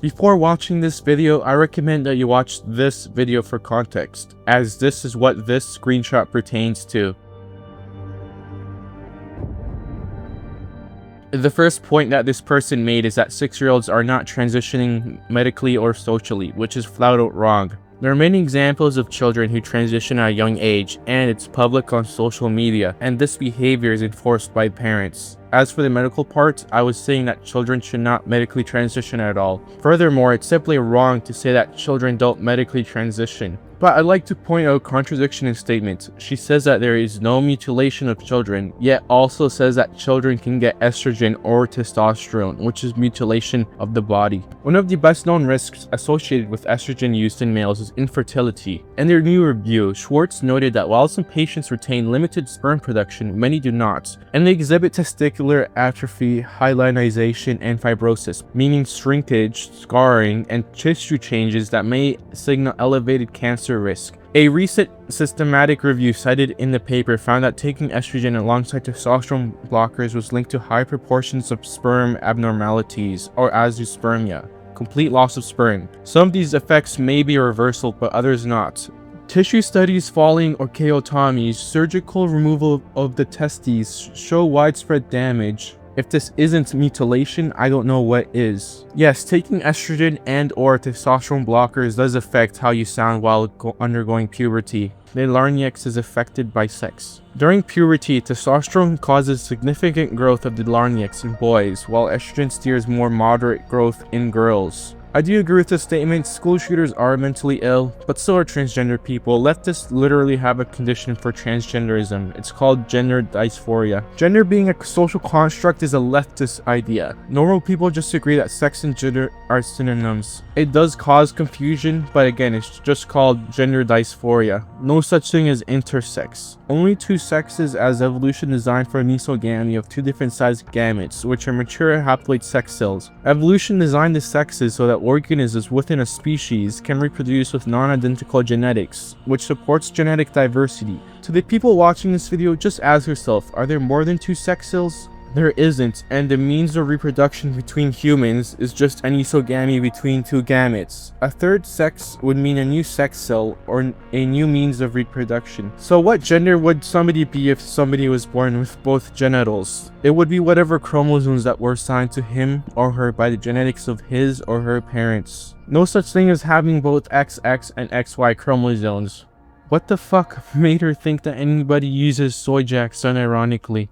Before watching this video, I recommend that you watch this video for context, as this is what this screenshot pertains to. The first point that this person made is that 6-year-olds are not transitioning medically or socially, which is flat out wrong. There are many examples of children who transition at a young age, and it's public on social media, and this behavior is enforced by parents. As for the medical part, I was saying that children should not medically transition at all. Furthermore, it's simply wrong to say that children don't medically transition. But I'd like to point out a contradiction in statement. She says that there is no mutilation of children, yet also says that children can get estrogen or testosterone, which is mutilation of the body. One of the best known risks associated with estrogen use in males is infertility. In their new review, Schwartz noted that while some patients retain limited sperm production, many do not, and they exhibit testicular atrophy, hyalinization, and fibrosis, meaning shrinkage, scarring, and tissue changes that may signal elevated cancer risk. A recent systematic review cited in the paper found that taking estrogen alongside testosterone blockers was linked to high proportions of sperm abnormalities, or azoospermia, complete loss of sperm. Some of these effects may be reversible, but others not. Tissue studies following orchiectomies, surgical removal of the testes, show widespread damage. If this isn't mutilation, I don't know what is. Yes, taking estrogen and or testosterone blockers does affect how you sound while undergoing puberty. The larynx is affected by sex. During puberty, testosterone causes significant growth of the larynx in boys, while estrogen steers more moderate growth in girls. I do agree with this statement. School shooters are mentally ill, but so are transgender people. Leftists literally have a condition for transgenderism. It's called gender dysphoria. Gender being a social construct is a leftist idea. Normal people just agree that sex and gender are synonyms. It does cause confusion, but again, it's just called gender dysphoria. No such thing as intersex. Only two sexes, as evolution designed for mesogamy of two different sized gametes, which are mature haploid sex cells. Evolution designed the sexes so that organisms within a species can reproduce with non-identical genetics, which supports genetic diversity. To the people watching this video, just ask yourself, are there more than two sex cells? There isn't, and the means of reproduction between humans is just anisogamy between two gametes. A third sex would mean a new sex cell or a new means of reproduction. So what gender would somebody be if somebody was born with both genitals? It would be whatever chromosomes that were assigned to him or her by the genetics of his or her parents. No such thing as having both XX and XY chromosomes. What the fuck made her think that anybody uses soy jacks unironically?